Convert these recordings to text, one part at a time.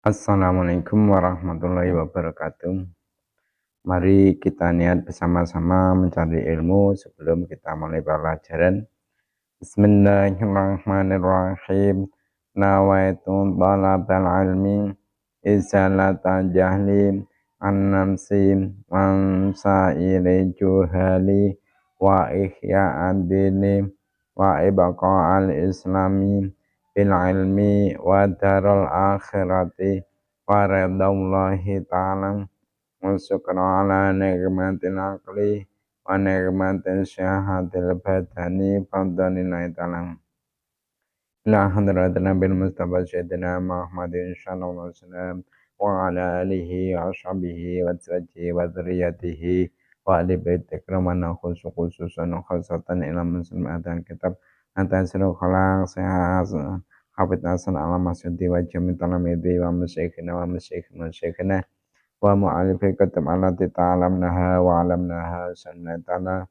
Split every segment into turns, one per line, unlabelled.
Assalamualaikum warahmatullahi wabarakatuh. Mari kita niat bersama-sama mencari ilmu sebelum kita mulai pelajaran. Bismillahirrahmanirrahim. Nawaitu talabal ilmi izalata jahli an nafsi wan sa'iri juhali wa ihya'ad dini wa ibqa'al islami bil ilmi wa daral akhirati wa ridallahi ta'ala wa syukra ala nikmatil aqli wa nikmatil syahatil badani fadlillahi ta'ala ila hadratin nabil mustafa sayyidina Muhammadin sallallahu alaihi wasallam wa ala alihi wa ashabihi wa sahbihi wa dzurriyyatihi wa ali baiti ikramana khususan khasatan ila muslimatin kitab antasirul khalaq sehat hafid hasan ala masyudi wa jami talamidi wa masyayikhina wa mu'alifi kitab alati ta'alamnaha wa alamnaha sunnatana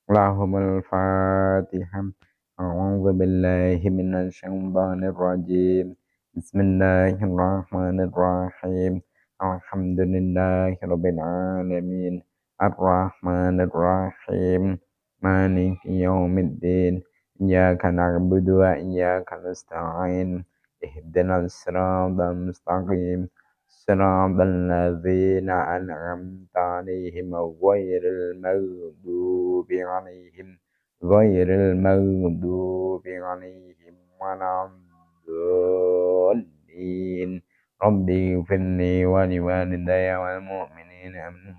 lahumul fatihah. A'udzu billahi minasy syaithanir rajim. Bismillahirrahmanirrahim. Alhamdulillahirabbil alamin. Arrahmanir rahim. Maliki yaumiddin. Iyyaka na'budu wa iyyaka nasta'in. Ihdinas siratal mustaqim. Siratal ladzina an'amta 'alaihim ghairil maghdubi 'alaihim ghairil maghdubi 'alaihim waladdallin. Rabbi ighfirli wa liwalidayya wal mu'minina amin.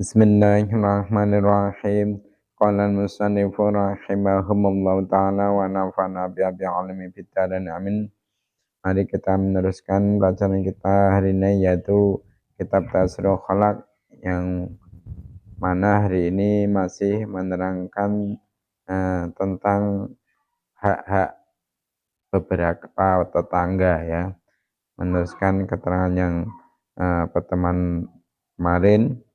Bismillahirrahmanirrahim. Qala al-musannifu rahimahumullahu ta'ala wa nafa'na bi'ilmi 'alimi fid dharain amin. Mari kita meneruskan pelajaran kita hari ini, yaitu kitab Tasrih Khalaq, yang mana hari ini masih menerangkan tentang hak-hak beberapa tetangga, ya. Meneruskan keterangan yang pertemuan kemarin.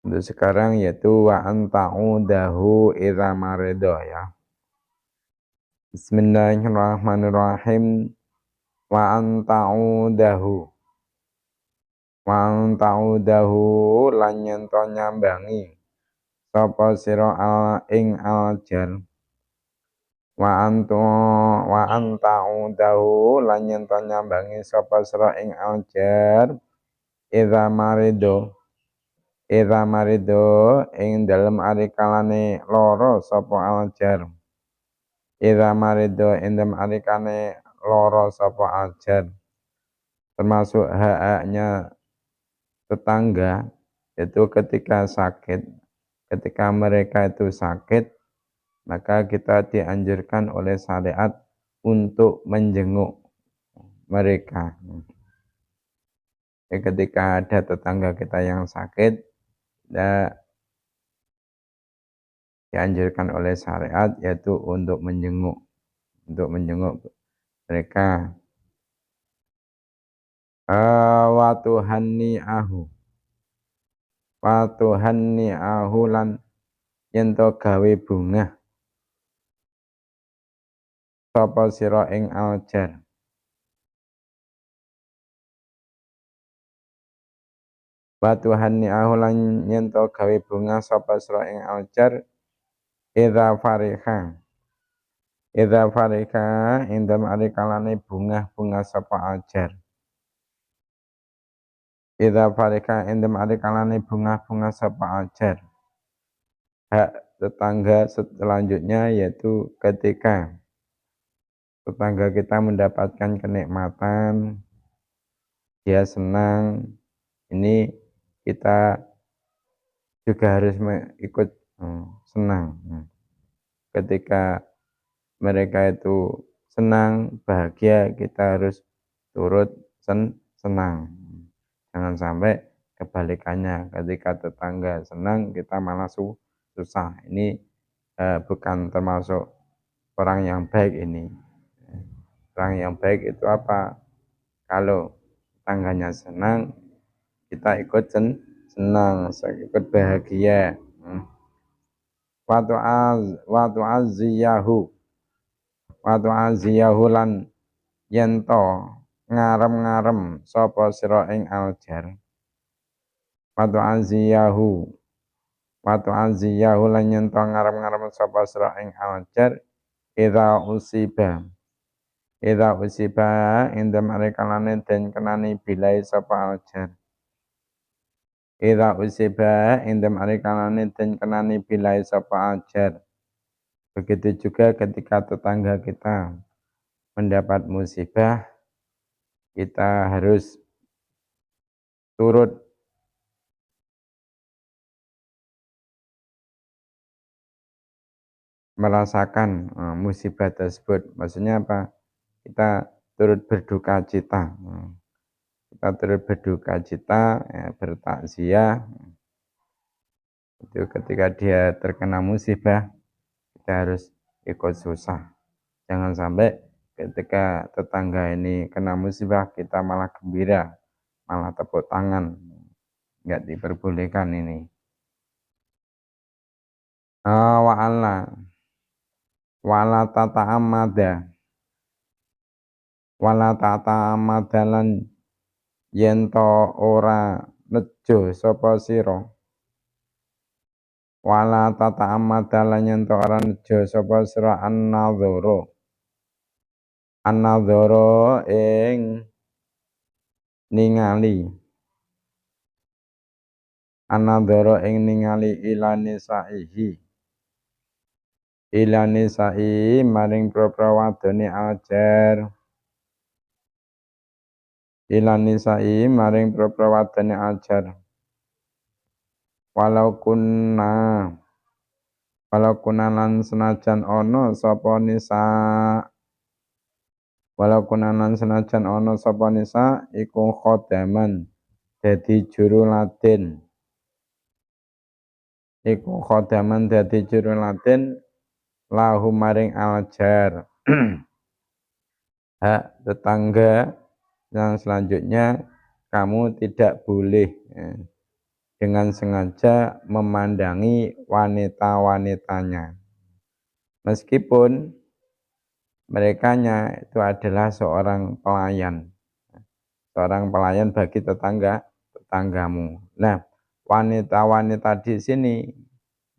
Untuk sekarang yaitu wa anta'udahu idza marido, ya. Bismillahirrahmanirrahim. Wa anta'udahu lan yen to nyambangi sapa sira ing aljar. Wa anta'udahu lan yen to nyambangi sapa sira ing aljar idza marido ing dalem arikalane lara sapa aljar. Idza marido ing dalem arikalane lara sapa aljar. Termasuk hak-haknya tetangga itu ketika sakit, ketika mereka itu sakit, maka kita dianjurkan oleh syariat untuk menjenguk mereka. Ketika ada tetangga kita yang sakit, dianjurkan oleh syariat yaitu untuk menjenguk mereka. Wa tuhanni'ahu lan yen to gawe bungah sapa sira ing aljar. Wa tuhanni'ahu lan yen to gawe bungah sapa sira ing aljar idza fariha indam arikalane bungah sapa aljar. Idza farika indam arikalane bunga-bunga sapa aljar. Hak tetangga selanjutnya yaitu ketika tetangga kita mendapatkan kenikmatan, dia senang, ini kita juga harus ikut senang. Ketika mereka itu senang, bahagia, kita harus turut senang. Jangan sampai kebalikannya, ketika tetangga senang kita malah susah. Ini bukan termasuk orang yang baik ini. Orang yang baik itu apa? Kalau tetangganya senang, kita ikut senang, ikut bahagia. Wa tu'azziyahu lan yen to ngarem-ngarem sapa sira ing aljar watu aziyahu lan yen to ngarem-ngarem sapa sira ing aljar idza usiba indem arekalane den kenani bilai sapa aljar indem arekalane den kenani bilai sapa aljar. Begitu juga ketika tetangga kita mendapat musibah, kita harus turut merasakan musibah tersebut. Maksudnya apa? Kita turut berduka cita. Kita turut berduka cita, ya, bertakziah. Itu ketika dia terkena musibah, kita harus ikut susah. Jangan sampai ketika tetangga ini kena musibah, kita malah gembira, malah tepuk tangan. Nggak diperbolehkan ini. Wala tata'amadalan yento ora nejo sapa sira wala tata'amadalan yento ora nejo sapa sira an-nadhara ing ningali ilani sa'i maring propra wadone aljar walau kunna lan senajan ana sapa nisa iku khodaman dadi juru laden lahu maring aljar. Hak tetangga yang selanjutnya, kamu tidak boleh dengan sengaja memandangi wanita-wanitanya. Meskipun merekanya itu adalah seorang pelayan bagi tetanggamu. Nah, wanita-wanita di sini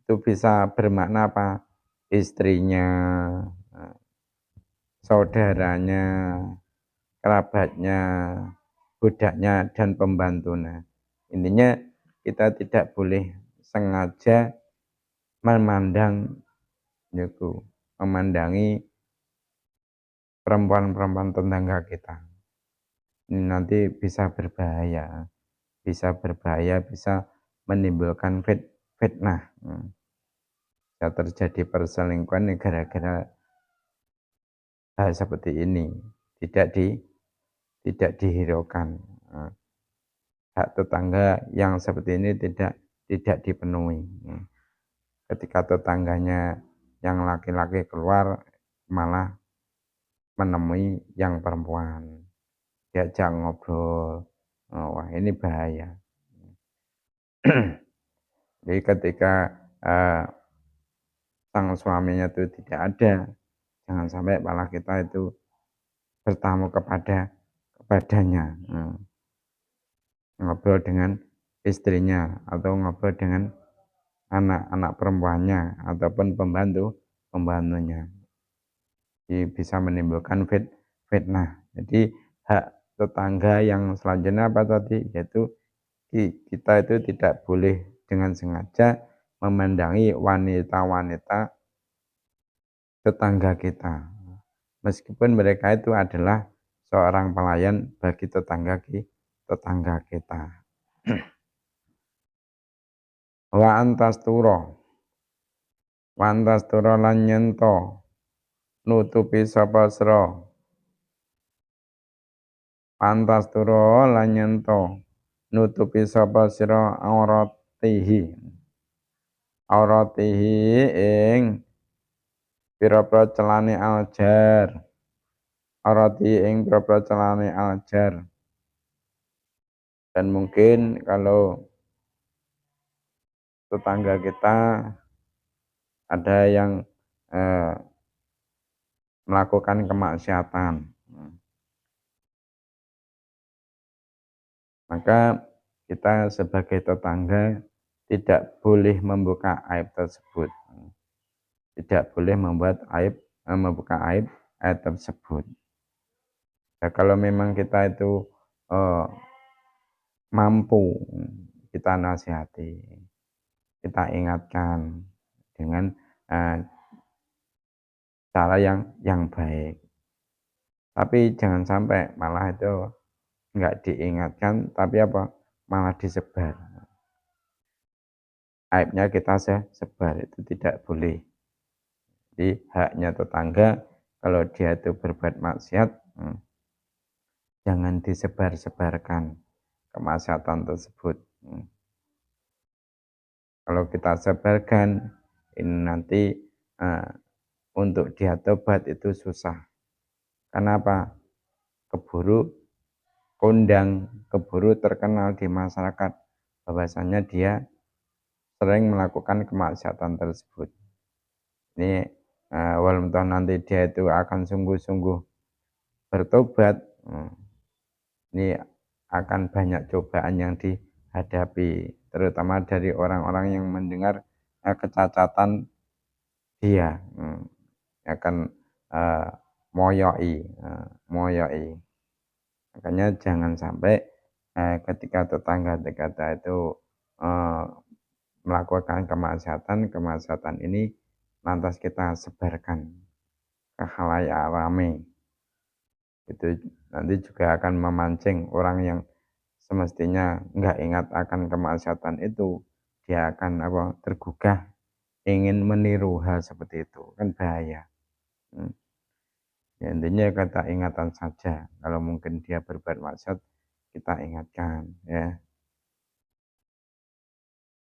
itu bisa bermakna apa? Istrinya, saudaranya, kerabatnya, budaknya, dan pembantunya. Intinya kita tidak boleh sengaja memandangi perempuan-perempuan tetangga kita. Ini nanti bisa berbahaya, bisa menimbulkan fitnah. Bisa terjadi perselingkuhan gara-gara hal seperti ini, tidak dihiraukan. Hak tetangga yang seperti ini tidak dipenuhi. Ketika tetangganya yang laki-laki keluar, malah menemui yang perempuan, diajak ngobrol. Wah, ini bahaya. Jadi ketika sang suaminya itu tidak ada, jangan sampai malah kita itu bertamu kepadanya, ngobrol dengan istrinya atau ngobrol dengan anak-anak perempuannya ataupun pembantunya. Jadi bisa menimbulkan fitnah. Jadi hak tetangga yang selanjutnya apa tadi? Yaitu kita itu tidak boleh dengan sengaja memandangi wanita-wanita tetangga kita. Meskipun mereka itu adalah seorang pelayan bagi tetangga kita. Wa antasturo lan nyento nutupi sapa sira auratihi ing pira-pira celane aljar. Dan mungkin kalau tetangga kita ada yang melakukan kemaksiatan, Maka kita sebagai tetangga tidak boleh membuka aib tersebut. Tidak boleh membuka aib tersebut. Nah, kalau memang kita itu mampu, kita nasihati, kita ingatkan dengan cara yang baik. Tapi jangan sampai malah itu nggak diingatkan, tapi apa? Malah disebar. Aibnya kita sebar, itu tidak boleh. Jadi haknya tetangga, kalau dia itu berbuat maksiat, jangan disebar-sebarkan kemaksiatan tersebut. Kalau kita sebarkan, ini nanti untuk dia tobat itu susah. Kenapa? Keburu kondang, keburu terkenal di masyarakat bahwasanya dia sering melakukan kemaksiatan tersebut. Ini walaupun nanti dia itu akan sungguh-sungguh bertobat, ini akan banyak cobaan yang dihadapi, terutama dari orang-orang yang mendengar kecacatan dia, akan moyoi. Makanya jangan sampai ketika tetangga kita itu melakukan kemaksiatan ini lantas kita sebarkan ke khalayak ramai. Itu nanti juga akan memancing orang yang semestinya nggak ingat akan kemaksiatan itu, dia akan tergugah ingin meniru hal seperti itu, kan bahaya. Ya, intinya kata ingatan saja, kalau mungkin dia berbuat maksiat kita ingatkan ya.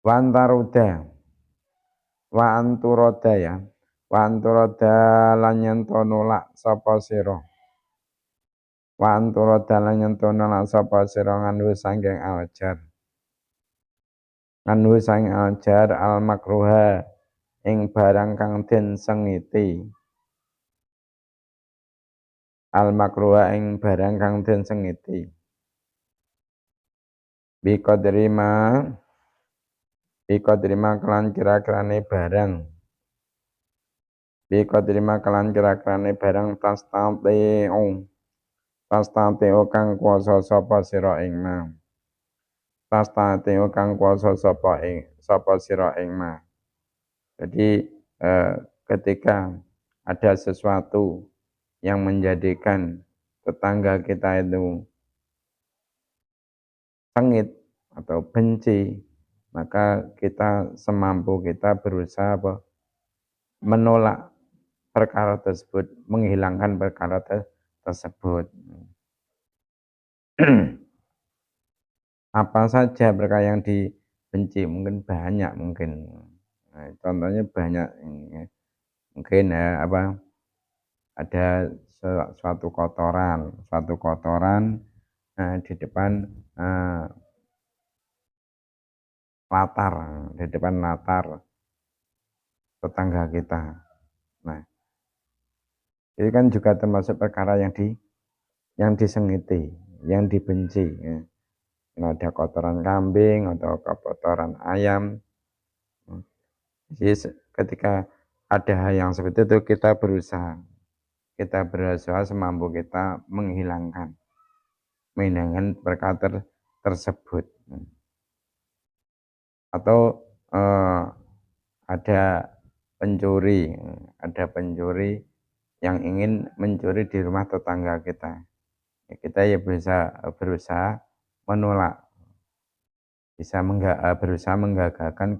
Wa antaroda wa anturoda ya, wa anturoda lan nyentuh nolak sapa sira, wa anturoda lan nyentuh nolak sapa sira nganu sanggeng ajar, nganu sang ajar al makruha ing barang kang den sengiti, al makruha ing barang kang den sengiti, biko terima kelan kira-kirane barang, biko terima kelan kira-kirane barang tas tateo kang kuasa sapa sira ing ma, tas tateo kang kuasa sapa sira ing ma. Jadi ketika ada sesuatu yang menjadikan tetangga kita itu sengit atau benci, maka kita semampu kita berusaha menolak perkara tersebut, menghilangkan perkara tersebut. Apa saja perkara yang dibenci, mungkin banyak mungkin. Nah, contohnya banyak, mungkin ada suatu kotoran di depan latar tetangga kita. Nah, itu kan juga termasuk perkara yang disengiti, yang dibenci. Ya. Ada kotoran kambing atau kotoran ayam. Jadi ketika ada hal yang seperti itu kita berusaha semampu kita menghilangkan perkara tersebut. Atau ada pencuri yang ingin mencuri di rumah tetangga kita. Ya, kita ya berusaha menolak, berusaha menggagalkan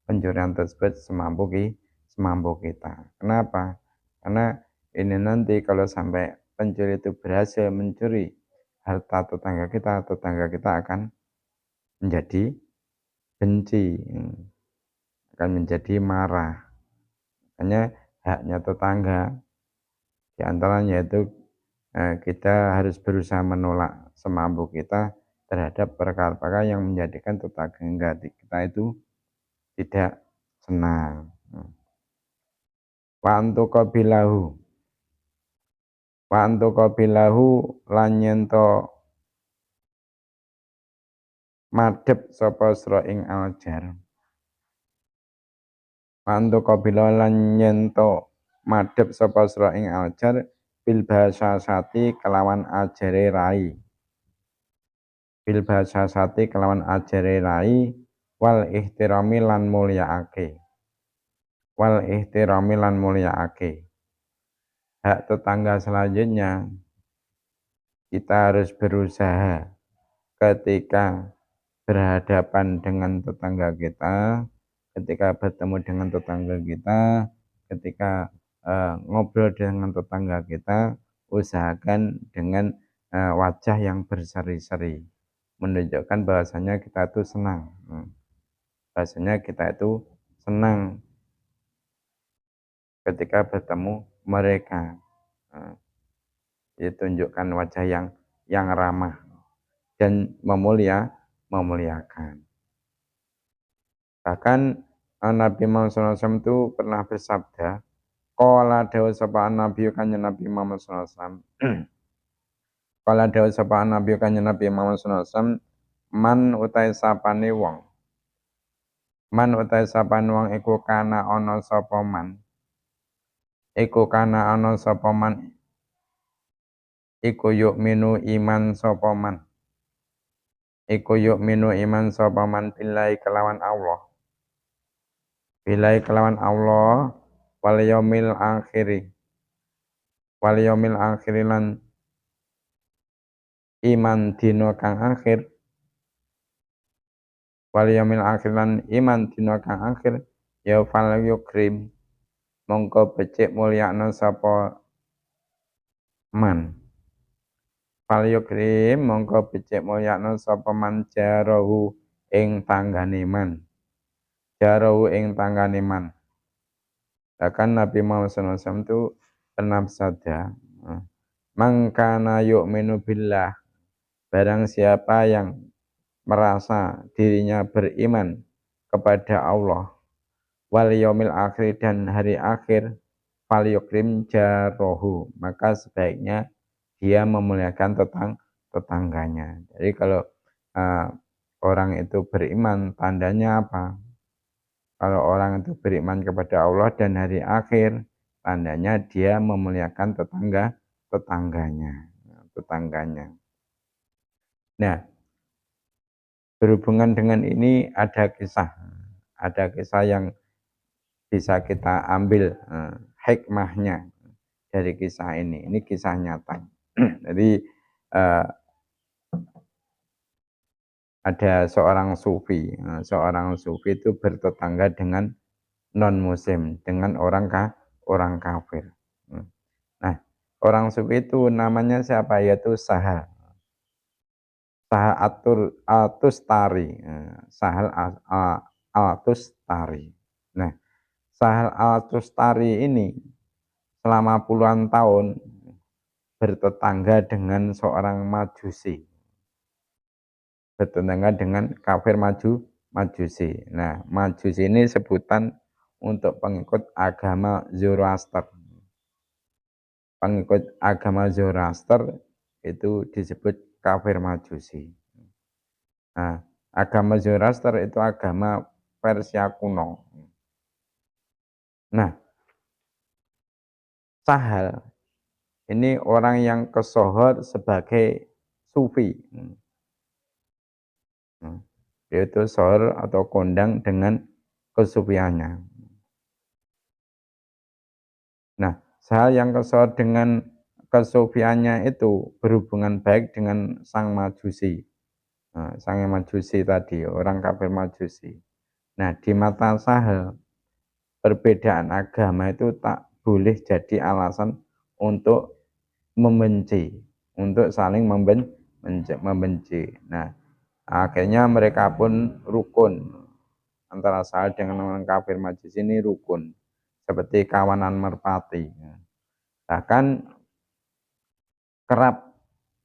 pencurian tersebut semampu kita. Kenapa? Karena ini nanti kalau sampai pencuri itu berhasil mencuri harta tetangga kita akan menjadi benci, akan menjadi marah. Makanya haknya tetangga diantaranya itu kita harus berusaha menolak semampu kita terhadap perkara-perkara yang menjadikan tetangga kita itu tidak senang. Wa antuqa bilahu lan madhep sapa sira ing aljar. Mantu kabila lan nyento madhep sapa sira ing aljar bil basasati kelawan ajare rai. Bil basasati kelawan ajare rai wal ihtirami lan mulyaake. Wal ihtirami lan mulyaake. Hak tetangga selanjutnya kita harus berusaha ketika berhadapan dengan tetangga kita, ketika bertemu dengan tetangga kita, ketika ngobrol dengan tetangga kita, usahakan dengan wajah yang berseri-seri, menunjukkan bahwasanya kita itu senang, bahwasanya kita itu senang ketika bertemu mereka. Ditunjukkan wajah yang ramah dan memuliakan. Bahkan Nabi Muhammad SAW itu pernah bersabda, qala dawu sapa Nabi kanjeng Nabi Muhammad SAW. Qala dawu sapa Nabi kanjeng Nabi Muhammad SAW, man utai sapane wong. Man utai sapane wong iku kana ana sapa man. Iku kana ana sapa man. Iku yu'minu iman sapa man. Iku yu'minu iman sapa man billahi kelawan Allah. Billahi kelawan Allah wal yaumil akhiri. Wal yaumil akhiri lan iman dina kang akhir. Wal yaumil akhir lan iman dina kang akhir ya fal yukrim mongko becik mulyakna sapa man. Fal yukrim mongko becik mulyakna sapa man jarahu ing tanggane man. Jarahu ing tanggane man. Bahkan Nabi Muhammad SAW itu pernah bersabda, mangkana yu'minu billah, barang siapa yang merasa dirinya beriman kepada Allah, wal yaumil akhir dan hari akhir, fal yukrim jarohu, maka sebaiknya dia memuliakan tetangganya. Jadi kalau orang itu beriman, tandanya apa? Kalau orang itu beriman kepada Allah dan hari akhir, tandanya dia memuliakan tetangganya. Nah, berhubungan dengan ini ada kisah yang bisa kita ambil hikmahnya dari kisah ini. Ini kisah nyata. Jadi ada seorang sufi. Seorang sufi itu bertetangga dengan non-muslim, dengan orang kafir. Nah, orang sufi itu namanya siapa? Yaitu Sahal. Sahal Atustari. Sahal Atustari. Nah, Sahal Atustari ini selama puluhan tahun bertetangga dengan seorang majusi. Bertetangga dengan kafir majusi. Nah, majusi ini sebutan untuk pengikut agama Zoroaster. Pengikut agama Zoroaster itu disebut kafir majusi. Nah, agama Zoroaster itu agama Persia kuno. Nah, Sahal ini orang yang kesohor sebagai sufi. Yaitu sohor atau kondang dengan kesufiannya. Nah, Sahal yang kesohor dengan kesufiannya itu berhubungan baik dengan sang majusi. Nah, sang majusi tadi, orang kafir majusi. Nah, di mata Sahal, perbedaan agama itu tak boleh jadi alasan untuk membenci, untuk saling membenci. Nah, akhirnya mereka pun rukun. Antara Sahal dengan orang kafir majusi ini rukun. Seperti kawanan merpati. Bahkan kerap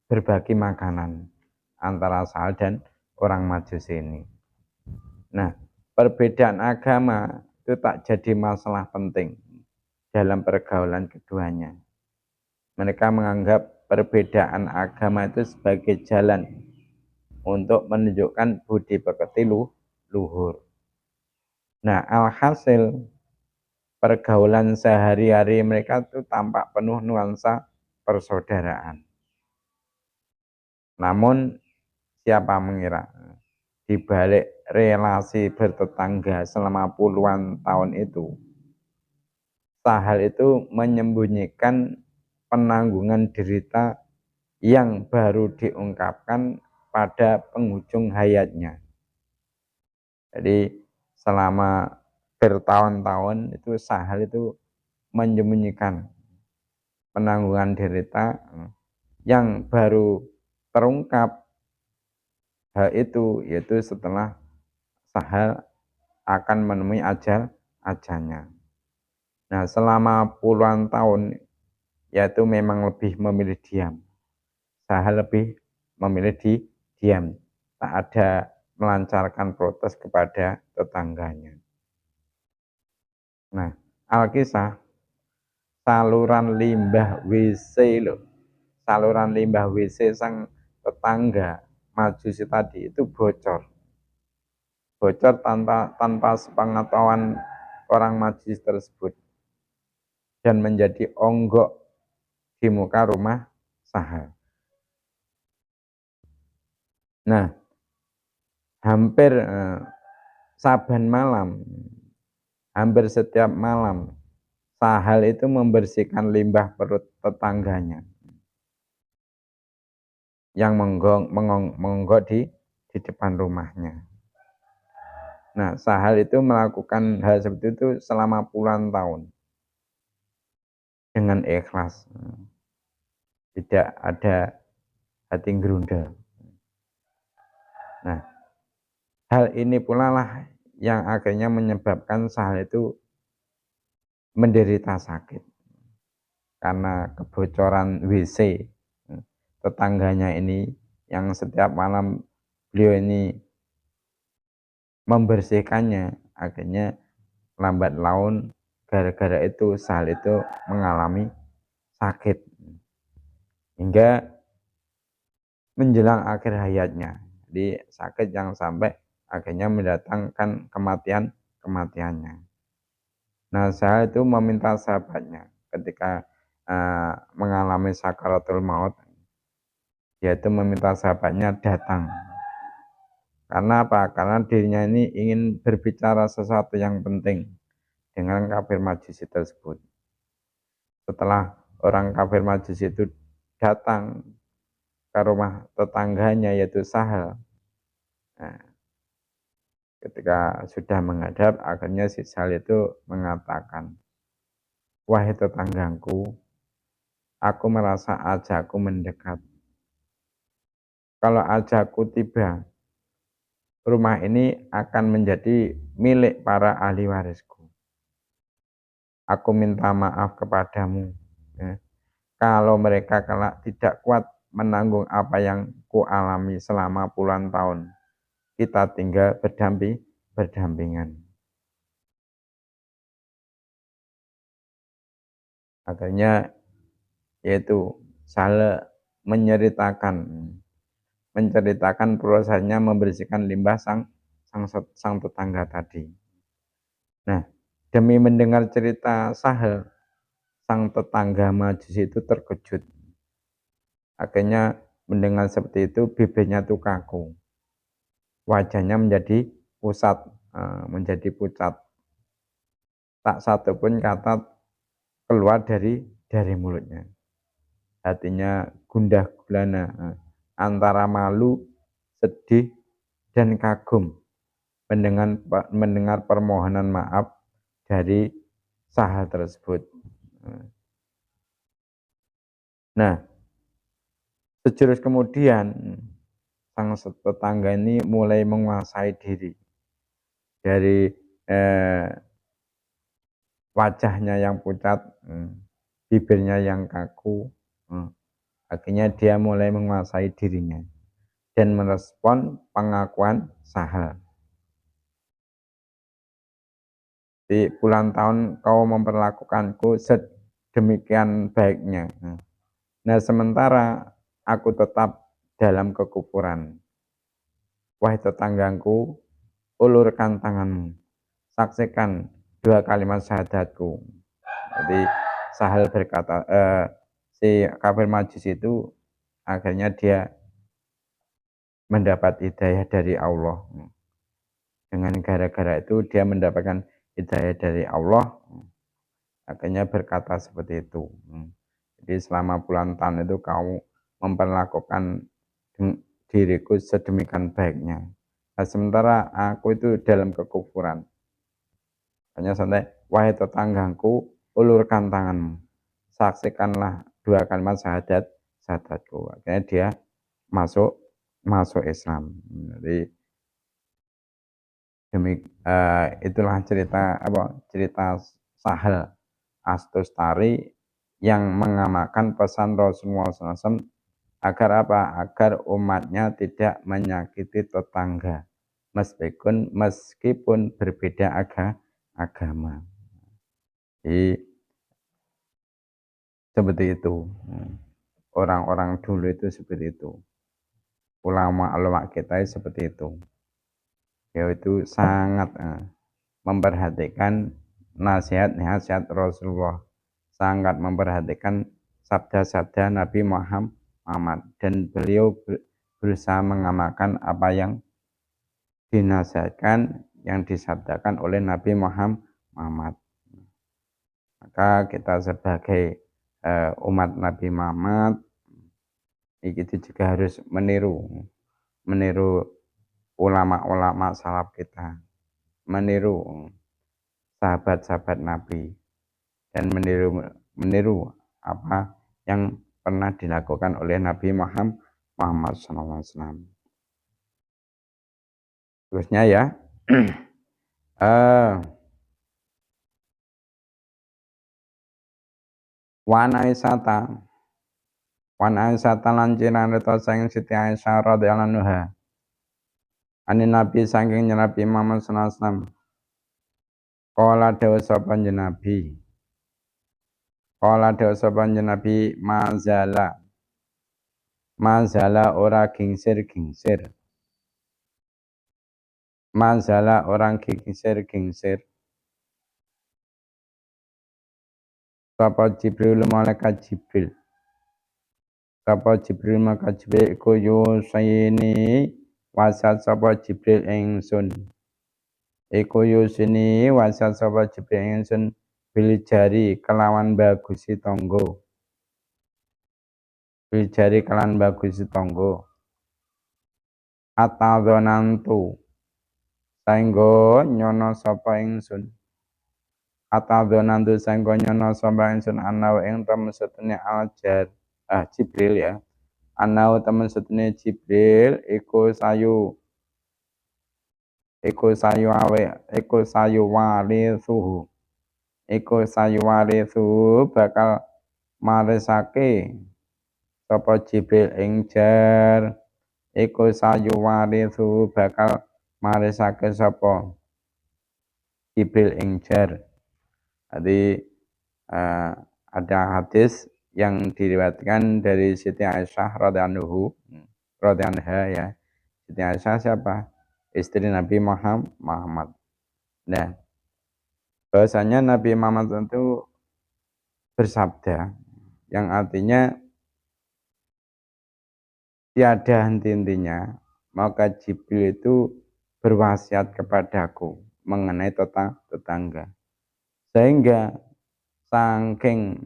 berbagi makanan antara Sahal dan orang majusi ini. Nah, perbedaan agama itu tak jadi masalah penting dalam pergaulan keduanya. Mereka menganggap perbedaan agama itu sebagai jalan untuk menunjukkan budi pekerti luhur. Nah, alhasil pergaulan sehari-hari mereka itu tampak penuh nuansa persaudaraan. Namun siapa mengira di balik relasi bertetangga selama puluhan tahun itu, Sahal itu menyembunyikan penanggungan derita yang baru diungkapkan pada penghujung hayatnya. Jadi selama bertahun-tahun itu Sahal itu menyembunyikan penanggungan derita yang baru terungkap hal itu, yaitu setelah Sahal akan menemui ajalnya. Nah, selama puluhan tahun yaitu memang lebih memilih diam. Sahal lebih memilih diam, tak ada melancarkan protes kepada tetangganya. Nah, Alkisah saluran limbah WC loh. Saluran limbah WC sang tetangga Majusi tadi itu bocor. Bocor tanpa sepengetahuan orang Majusi tersebut dan menjadi onggok di muka rumah Sahal. Nah, hampir saban malam, hampir setiap malam, Sahal itu membersihkan limbah perut tetangganya yang mengonggok di depan rumahnya. Nah, Sahal itu melakukan hal seperti itu selama puluhan tahun dengan ikhlas, tidak ada hati gerundel. Nah, hal ini pula lah yang akhirnya menyebabkan Sahal itu menderita sakit karena kebocoran WC tetangganya ini yang setiap malam beliau ini membersihkannya, akhirnya lambat laun gara-gara itu Sahal itu mengalami sakit hingga menjelang akhir hayatnya. Jadi sakit yang sampai akhirnya mendatangkan kematiannya. Nah, Sahal itu meminta sahabatnya ketika mengalami sakaratul maut, yaitu meminta sahabatnya datang. Karena apa? Karena dirinya ini ingin berbicara sesuatu yang penting dengan kafir Majusi tersebut. Setelah orang kafir Majusi itu datang ke rumah tetangganya yaitu Sahal, nah, ketika sudah menghadap, akhirnya si Sahal itu mengatakan, "Wahai tetanggaku, aku merasa ajalku mendekat. Kalau ajalku tiba, rumah ini akan menjadi milik para ahli warisku. Aku minta maaf kepadamu, ya, kalau mereka kelak tidak kuat menanggung apa yang kualami selama puluhan tahun. Kita tinggal berdampingan." Akhirnya yaitu Sahal menceritakan prosesnya membersihkan limbah sang tetangga tadi. Nah, demi mendengar cerita Sahal, sang tetangga Majusi itu terkejut. Akhirnya mendengar seperti itu, bibirnya tuh kaku. Wajahnya menjadi pucat. Tak satu pun kata keluar dari mulutnya. Hatinya gundah gulana antara malu, sedih, dan kagum mendengar permohonan maaf dari Sahal tersebut. Nah, sejurus kemudian sang tetangga ini mulai menguasai diri dari wajahnya yang pucat, bibirnya yang kaku, akhirnya dia mulai menguasai dirinya dan merespon pengakuan Sahal. Di puluhan tahun kau memperlakukanku sedemikian baiknya. Nah, sementara aku tetap dalam kekufuran. wahai tetanggaku, ulurkan tanganmu, saksikan dua kalimat syahadatku. Jadi Sahal berkata, si kafir majus itu akhirnya dia mendapat hidayah dari Allah. Dengan gara-gara itu dia mendapatkan hidayah dari Allah, akhirnya berkata seperti itu. Jadi selama puluhan tahun itu kau memperlakukan diriku sedemikian baiknya. Nah, sementara aku itu dalam kekufuran. Hanya santai, wahai tetanggaku, ulurkan tanganmu, saksikanlah dua kalimat syahadatku. Akhirnya dia masuk Islam. Jadi itulah cerita Sahal Astustari yang mengamalkan pesan Rasulullah SAW agar apa? Agar umatnya tidak menyakiti tetangga meskipun berbeda agama. Jadi seperti itu. Orang-orang dulu itu seperti itu. Ulama-ulama kita seperti itu. Yaitu sangat memperhatikan nasihat-nasihat Rasulullah, sangat memperhatikan sabda-sabda Nabi Muhammad, dan beliau berusaha mengamalkan apa yang dinasihatkan, yang disabdakan oleh Nabi Muhammad. Maka kita sebagai umat Nabi Muhammad itu juga harus meniru ulama-ulama salaf kita, meniru sahabat-sahabat Nabi, dan meniru apa yang pernah dilakukan oleh Nabi Muhammad SAW. Terusnya ya, wana Aisyata lanciran reto saking Siti Aisyah radhiyallahu anha. Ani Nabi saking Nabi Muhammad sallallahu alaihi wasallam. Qala dawu sapa Nabi. Qala dawu sapa Nabi mazala ora gingsir. Mazala orang gingsir. Sapa Jibril malaikat Jibril. Sapa Jibril maka Jibril iku yusini wasat sapa Jibril ingsun. Iku yusini wasat sapa Jibril ingsun bil jari kelawan bagusi tonggo. Bil jari kelawan bagusi tonggo. Atadzonantu saengga nyono sapa ingsun. Atadzonantu saengga nyono sapa ingsun ana ing temen setune aljar. Jibril ya. Anau temen setune Jibril iku sayu warithuhu bakal marisake sapa Jibril ing jar. Iku sayu warithuhu bakal marisake sapa Jibril ing jar. Jadi ada hadis yang diriwayatkan dari Siti Aisyah radhiyallahu anha ya. Siti Aisyah siapa? Istri Nabi Muhammad. Nah, bahasanya Nabi Muhammad itu bersabda yang artinya tiada henti-hentinya, maka Jibril itu berwasiat kepadaku mengenai tetangga. Sehingga saking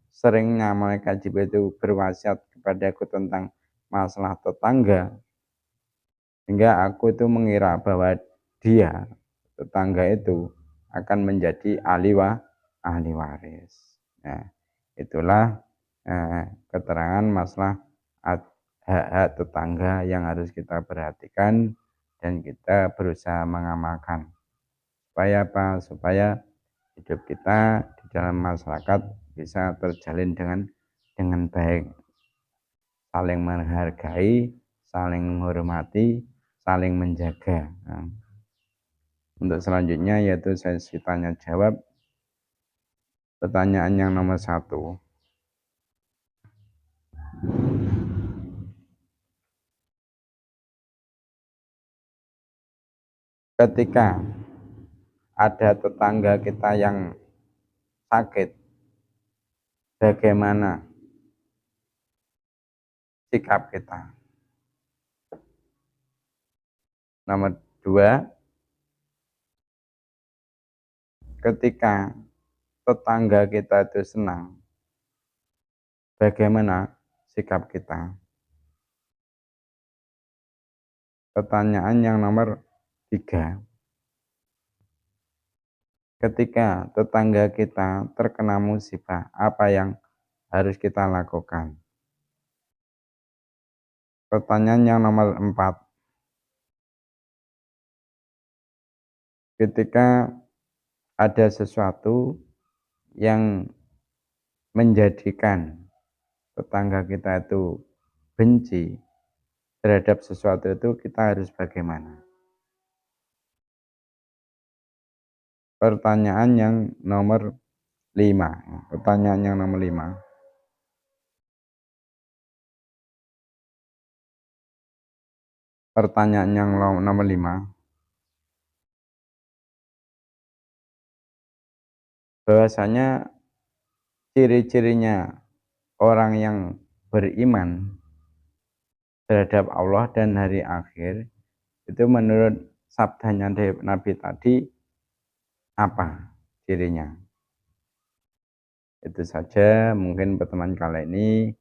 seringnya malaikat Jibril itu berwasiat kepadaku tentang masalah tetangga, sehingga aku itu mengira bahwa dia, tetangga itu, akan menjadi ahli waris. Nah, itulah keterangan masalah hak-hak tetangga yang harus kita perhatikan dan kita berusaha mengamalkan. Supaya apa? Supaya hidup kita di dalam masyarakat bisa terjalin dengan baik, saling menghargai, saling menghormati, saling menjaga. Nah, untuk selanjutnya yaitu sesi tanya jawab. Pertanyaan yang nomor 1. ketika ada tetangga kita yang sakit, bagaimana sikap kita? Nomor dua, ketika tetangga kita itu senang, bagaimana sikap kita? Pertanyaan yang nomor tiga, ketika tetangga kita terkena musibah, apa yang harus kita lakukan? Pertanyaan yang nomor empat, ketika ada sesuatu yang menjadikan tetangga kita itu benci terhadap sesuatu itu, kita harus bagaimana? Pertanyaan yang nomor 5. Pertanyaan yang nomor 5. Pertanyaan yang nomor 5. Bahwasanya ciri-cirinya orang yang beriman terhadap Allah dan hari akhir itu menurut sabdanya Nabi tadi apa cirinya? Itu saja mungkin pertemuan kali ini.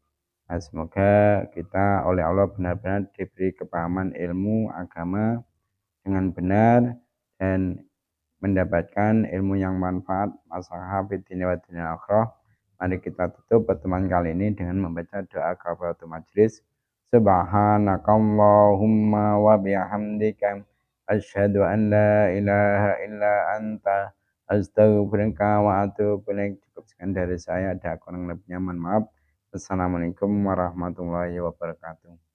Semoga kita oleh Allah benar-benar diberi kepahaman ilmu agama dengan benar dan mendapatkan ilmu yang manfaat maslahah fid dunya wa dunya akhirah. Mari kita tutup pertemuan kali ini dengan membaca doa kafaratul majelis. Subhanakallahumma wa bihamdika asyhadu an la ilaha illa anta astaghfiruka wa atubu ilaik. Cukup sekian dari saya, ada kurang lebihnya mohon maaf. Assalamualaikum warahmatullahi wabarakatuh.